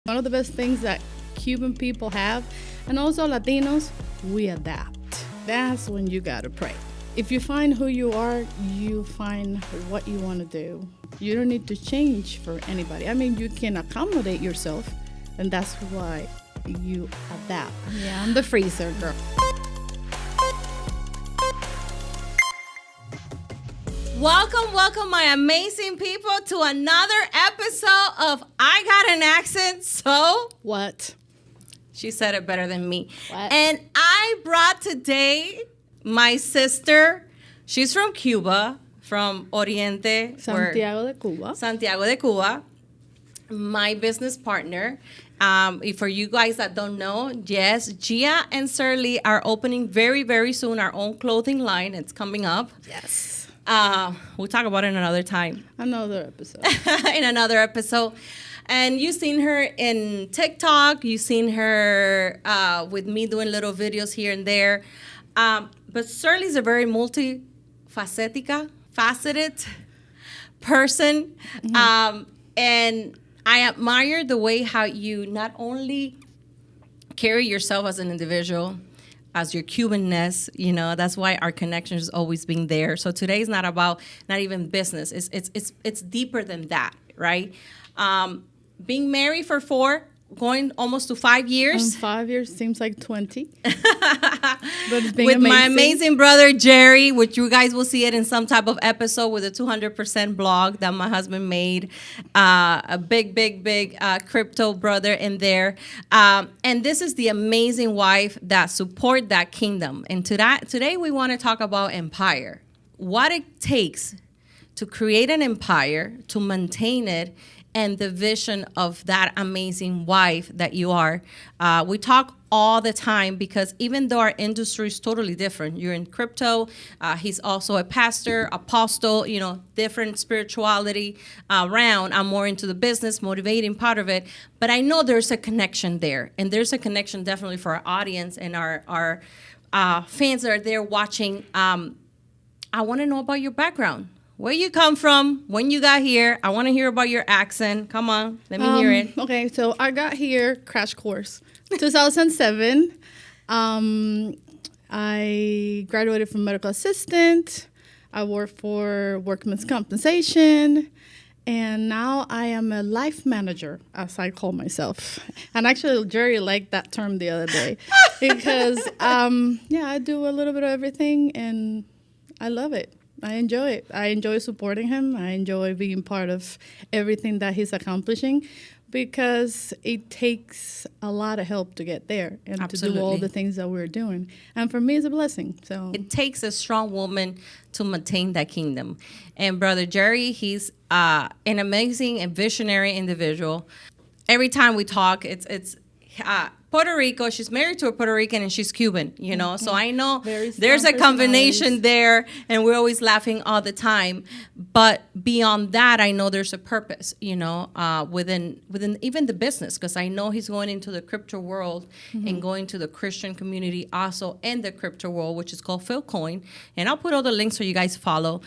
One of the best things that Cuban people have, and also Latinos, we adapt. That's when you gotta pray. If you find who you are, you find what you want to do. You don't need to change for anybody. I mean, you can accommodate yourself, and that's why you adapt. Yeah, I'm the freezer girl. Welcome, my amazing people, to another episode of I Got an Accent, so... What? She said it better than me. What? And I brought today my sister. She's from Cuba, from Oriente. Santiago de Cuba. Santiago de Cuba. My business partner. For you guys that don't know, yes, Gea and Sirley are opening very, very soon our own clothing line. It's coming up. Yes. We'll talk about it another time. Another episode. In another episode. And you've seen her in TikTok. You've seen her with me doing little videos here and there. But Sirley's a very faceted person. Mm-hmm. And I admire the way how you not only carry yourself as an individual, as your Cubanness, that's why our connection has always been there. So today is not about not even business. It's deeper than that, right? Being married for 4, going almost to 5 years. 5 years seems like 20. But it's been with amazing. My amazing brother, Jerry, which you guys will see it in some type of episode with a 200% blog that my husband made. A big crypto brother in there. And this is the amazing wife that support that kingdom. And today we want to talk about empire. What it takes to create an empire, to maintain it, and the vision of that amazing wife that you are. We talk all the time because even though our industry is totally different, you're in crypto, he's also a pastor, apostle, different spirituality around. I'm more into the business, motivating part of it. But I know there's a connection there. And there's a connection definitely for our audience and our fans that are there watching. I want to know about your background. Where you come from, when you got here. I want to hear about your accent. Come on, let me hear it. Okay, so I got here, crash course, 2007. I graduated from medical assistant. I worked for workman's compensation. And now I am a life manager, as I call myself. And actually, Jerry liked that term the other day. Because, I do a little bit of everything, and I love it. I enjoy it. I enjoy supporting him. I enjoy being part of everything that he's accomplishing because it takes a lot of help to get there and Absolutely. To do all the things that we're doing. And for me, it's a blessing. So it takes a strong woman to maintain that kingdom. And Brother Jerry, he's an amazing and visionary individual. Every time we talk, it's Puerto Rico. She's married to a Puerto Rican and she's Cuban, Mm-hmm. So I know there's a combination there and we're always laughing all the time. But beyond that, I know there's a purpose, within even the business, because I know he's going into the crypto world and going to the Christian community also in the crypto world, which is called Philcoin. And I'll put all the links so you guys follow.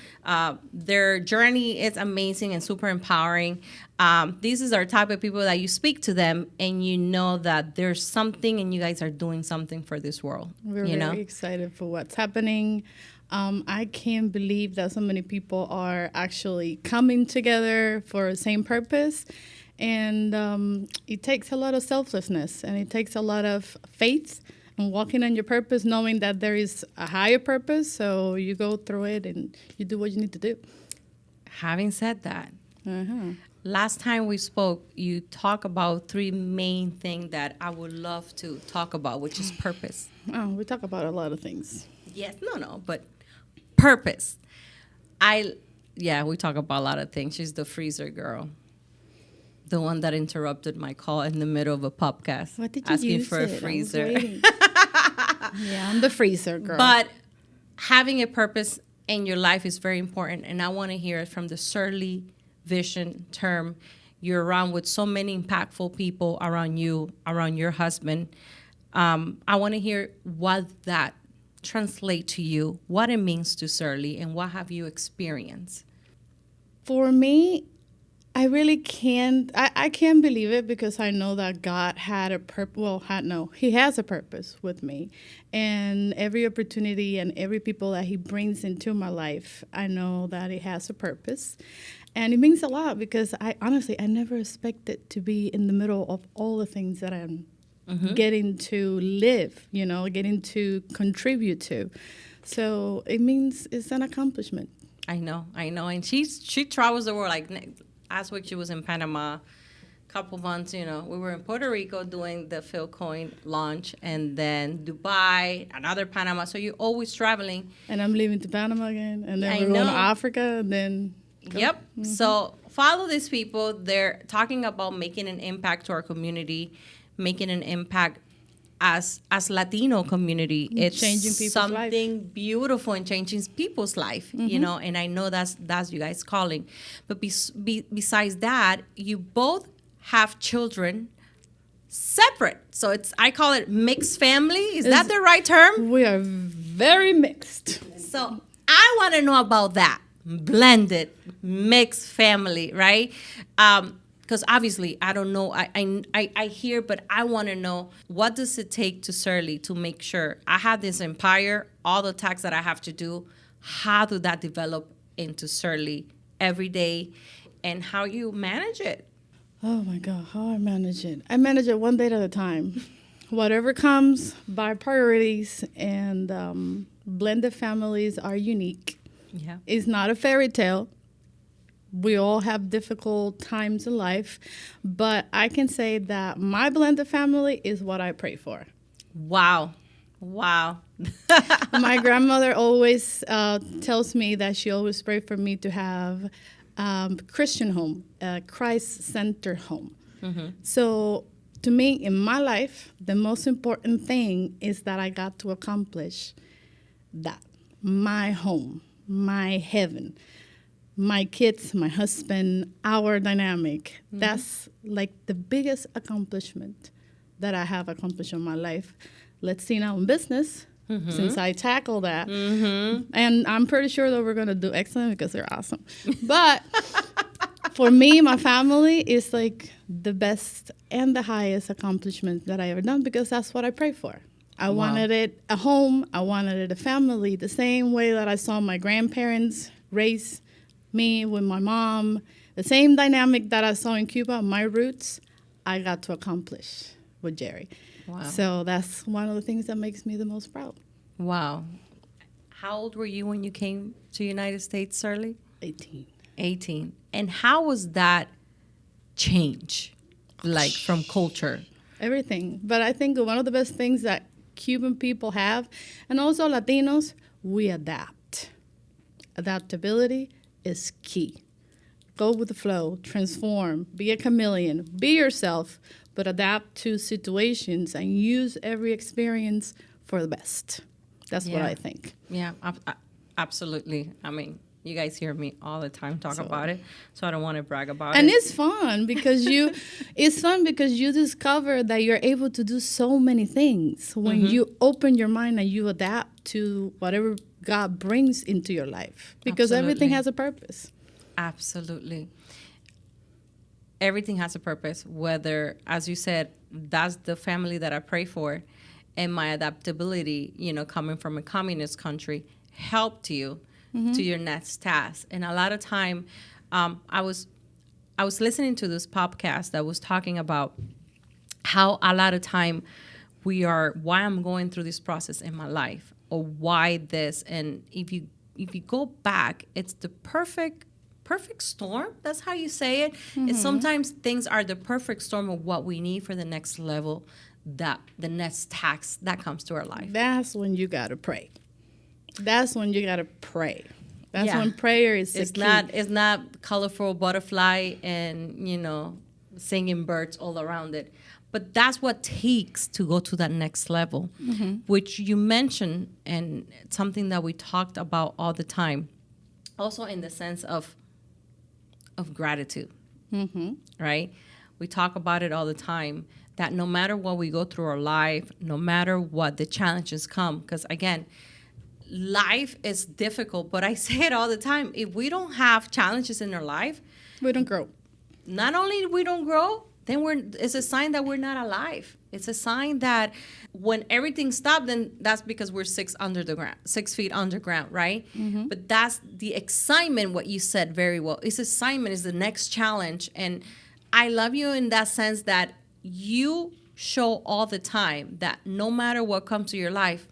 Their journey is amazing and super empowering. These is our type of people that you speak to them and you know that there's something and you guys are doing something for this world. We're very excited for what's happening. I can't believe that so many people are actually coming together for the same purpose. And it takes a lot of selflessness and it takes a lot of faith and walking on your purpose, knowing that there is a higher purpose. So you go through it and you do what you need to do. Having said that, last time we spoke, you talk about 3 main things that I would love to talk about, which is purpose. Oh, we talk about a lot of things. Yes, but purpose. We talk about a lot of things. She's the freezer girl. The one that interrupted my call in the middle of a podcast. What did you asking use for it? a freezer. Yeah, I'm the freezer girl. But having a purpose in your life is very important. And I want to hear it from the Sirley vision term. You're around with so many impactful people around you, around your husband. I want to hear what that translate to you, what it means to Sirley, and what have you experienced? For me, I really can't. I can't believe it because I know that God had a purpose. Well, He has a purpose with me, and every opportunity and every people that He brings into my life, I know that it has a purpose, and it means a lot because I honestly I never expected to be in the middle of all the things that I'm getting to live. Getting to contribute to. So it means it's an accomplishment. I know, and she travels the world. Like last week, she was in Panama. Couple months, we were in Puerto Rico doing the Philcoin launch, and then Dubai, another Panama. So you're always traveling. And I'm leaving to Panama again, and then I we're going to know. Africa, and then. Yep. Mm-hmm. So follow these people. They're talking about making an impact to our community, making an impact as Latino community. It's changing people's something life. Beautiful and changing people's life, and I know that's you guys calling. But besides that, you both have children separate. So I call it mixed family. Is that the right term? We are very mixed. So I want to know about that blended mixed family, right? Because obviously I don't know. I hear, but I want to know, what does it take to Sirley to make sure I have this empire, all the tasks that I have to do, how do that develop into Sirley every day, and how you manage it? Oh my God, how I manage it. I manage it one day at a time. Whatever comes by priorities, and blended families are unique. Yeah. It's not a fairy tale. We all have difficult times in life, but I can say that my blended family is what I pray for. Wow. My grandmother always tells me that she always prayed for me to have Christian home, Christ-centered home. So to me, in my life, the most important thing is that I got to accomplish that. My home, my heaven, my kids, my husband, our dynamic. That's like the biggest accomplishment that I have accomplished in my life. Let's see now in business, since I tackle that. And I'm pretty sure that we're going to do excellent because they're awesome. But for me, my family is like the best and the highest accomplishment that I ever done because that's what I pray for. I wanted it a home. I wanted it a family, the same way that I saw my grandparents raise me with my mom, the same dynamic that I saw in Cuba, my roots, I got to accomplish with Jerry. Wow. So that's one of the things that makes me the most proud. Wow. How old were you when you came to United States, Sirley? 18. 18. And how was that change, like from culture? Everything. But I think one of the best things that Cuban people have, and also Latinos, we adapt. Adaptability is key. Go with the flow, transform, be a chameleon, be yourself, but adapt to situations and use every experience for the best. That's what I think. Yeah, absolutely. I mean, you guys hear me all the time talk about it, so I don't want to brag about it. And it's fun because you discover that you're able to do so many things when you open your mind and you adapt to whatever God brings into your life, because everything has a purpose. Absolutely. Everything has a purpose, whether, as you said, that's the family that I pray for, and my adaptability, coming from a communist country, helped you to your next task. And a lot of time, I was listening to this podcast that was talking about how a lot of time why I'm going through this process in my life, or why this. And if you go back, it's the perfect storm. That's how you say it. And sometimes things are the perfect storm of what we need for the next level, that the next task that comes to our life. That's when you gotta pray. That's when when prayer is the key. It's not colorful butterfly and singing birds all around it. But that's what takes to go to that next level, which you mentioned, and something that we talked about all the time. Also in the sense of gratitude, right? We talk about it all the time, that no matter what we go through our life, no matter what the challenges come, because again, life is difficult, but I say it all the time, if we don't have challenges in our life, We don't grow. not only we don't grow, then it's a sign that we're not alive. It's a sign that when everything stopped, then that's because we're 6 feet underground, right? But that's the excitement, what you said very well. It's excitement is the next challenge. And I love you in that sense that you show all the time that no matter what comes to your life,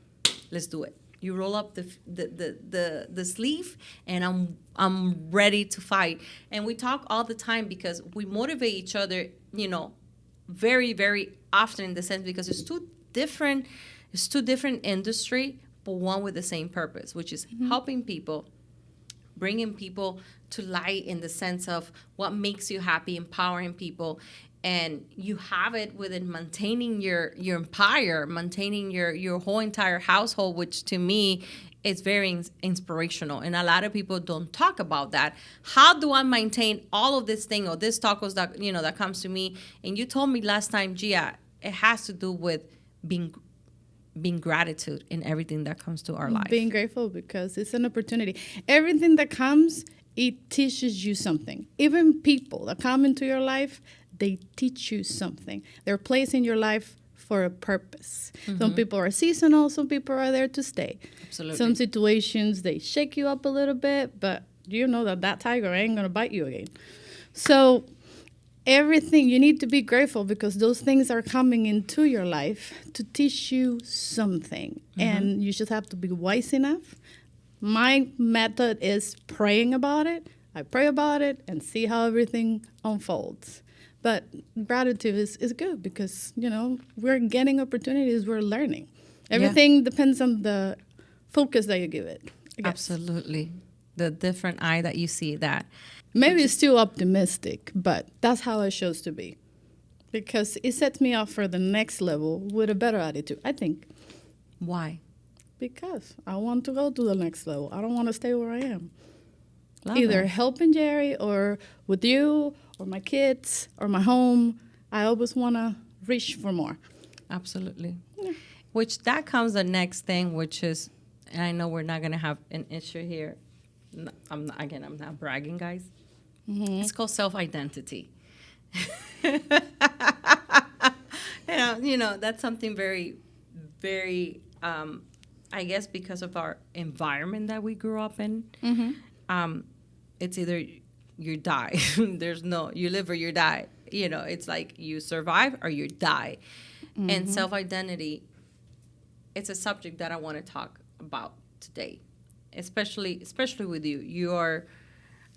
let's do it. You roll up the sleeve, and I'm ready to fight. And we talk all the time because we motivate each other, very, very often in the sense because it's two different industry, but one with the same purpose, which is helping people, bringing people to light in the sense of what makes you happy, empowering people. And you have it within maintaining your empire, maintaining your whole entire household, which to me is very inspirational. And a lot of people don't talk about that. How do I maintain all of this thing or this tacos that comes to me? And you told me last time, Gea, it has to do with being gratitude in everything that comes to our life. Being grateful because it's an opportunity. Everything that comes, it teaches you something. Even people that come into your life, they teach you something. They're placed in your life for a purpose. Some people are seasonal. Some people are there to stay. Absolutely. Some situations, they shake you up a little bit, but you know that tiger ain't going to bite you again. So everything, you need to be grateful because those things are coming into your life to teach you something. And you just have to be wise enough. My method is praying about it. I pray about it and see how everything unfolds. But gratitude is good because, we're getting opportunities, we're learning. Everything depends on the focus that you give it. Absolutely. The different eye that you see that. Maybe it's too optimistic, but that's how I chose to be. Because it sets me up for the next level with a better attitude, I think. Why? Because I want to go to the next level. I don't want to stay where I am. Love Either it. helping Jerry or with you or my kids or my home. I always want to reach for more. Absolutely. Yeah. Which that comes the next thing, which is, and I know we're not going to have an issue here. I'm not bragging, guys. It's called self-identity. That's something very, very, I guess because of our environment that we grew up in. It's either you die. There's no, you live or you die. It's like you survive or you die. And self-identity, it's a subject that I want to talk about today, especially with you.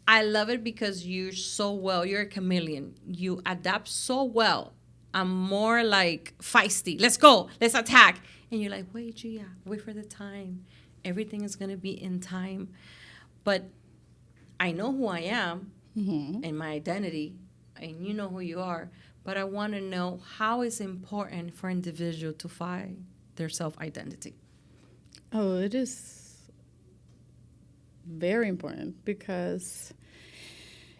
I love it because you're a chameleon. You adapt so well. I'm more like feisty. Let's go. Let's attack. And you're like, wait, Gea, wait for the time. Everything is going to be in time. But I know who I am and my identity, and you know who you are. But I want to know how it's important for individual to find their self-identity. Oh, it is very important because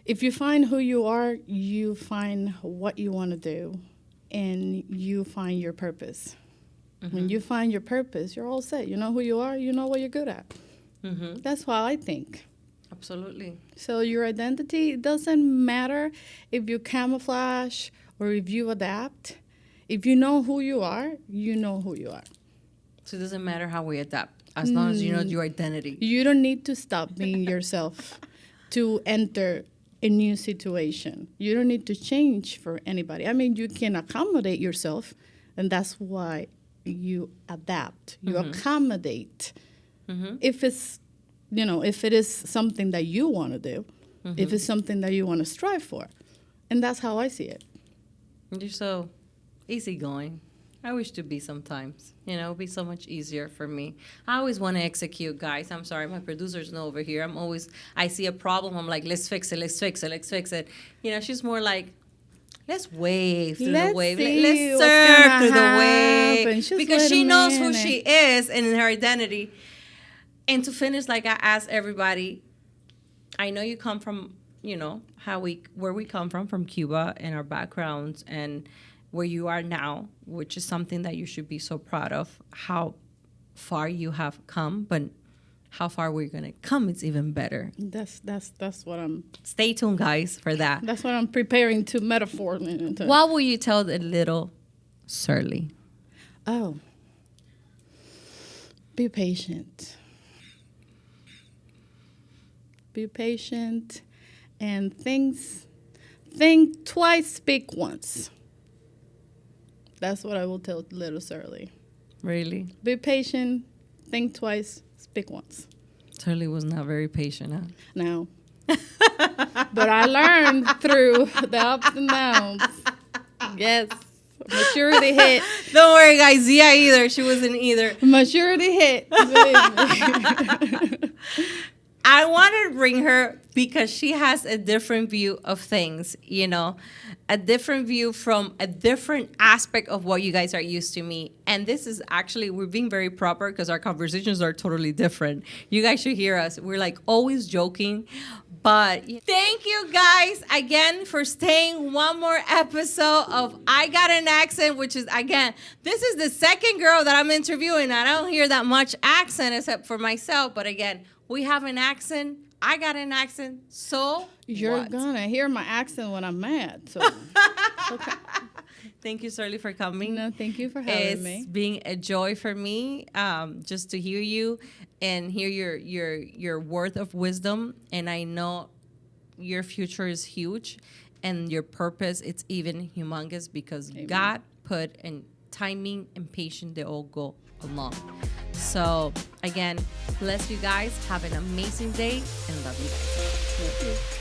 if you find who you are, you find what you want to do, and you find your purpose. When you find your purpose, you're all set. You know who you are. You know what you're good at. That's how I think. Absolutely. So your identity, it doesn't matter if you camouflage or if you adapt. If you know who you are, you know who you are. So it doesn't matter how we adapt, as long as you know your identity. You don't need to stop being yourself to enter a new situation. You don't need to change for anybody. I mean, you can accommodate yourself, and that's why you adapt. You accommodate. If it's, if it is something that you want to do, if it's something that you want to strive for. And that's how I see it. You're so easygoing. I wish to be sometimes. It'd be so much easier for me. I always want to execute, guys. I'm sorry, my producers know over here. I see a problem, I'm like, let's fix it. She's more like, let's wave through the wave. Let's surf through the wave. Because she knows who she is and her identity. And to finish, like I ask everybody, I know you come from, where we come from Cuba and our backgrounds and where you are now, which is something that you should be so proud of, how far you have come. But how far we're gonna come, it's even better. That's what I'm. Stay tuned, guys, for that. That's what I'm preparing to metaphor into. What will you tell the little Sirley? Oh, be patient. Be patient, and think twice, speak once. That's what I will tell little Sirley. Really? Be patient, think twice, speak once. Sirley was not very patient, huh? No. But I learned through the ups and downs. Yes. Maturity hit. Don't worry, guys. Zia either. She wasn't either. Maturity hit. Believe me. I wanted to bring her because she has a different view of things, you know, a different view from a different aspect of what you guys are used to me. And this is actually, we're being very proper because our conversations are totally different. You guys should hear us. We're like always joking. But thank you guys again for staying one more episode of I Got an Accent, which is, again, this is the second girl that I'm interviewing. I don't hear that much accent except for myself. But again, we have an accent. I got an accent. So You're gonna hear my accent when I'm mad. So okay. Thank you, Sirley, for coming. No, thank you for having me. It's being a joy for me just to hear you and hear your worth of wisdom. And I know your future is huge and your purpose, it's even humongous because Amen. God put in timing and patience, they all go along. So again, bless you guys. Have an amazing day and love you guys. Thank you.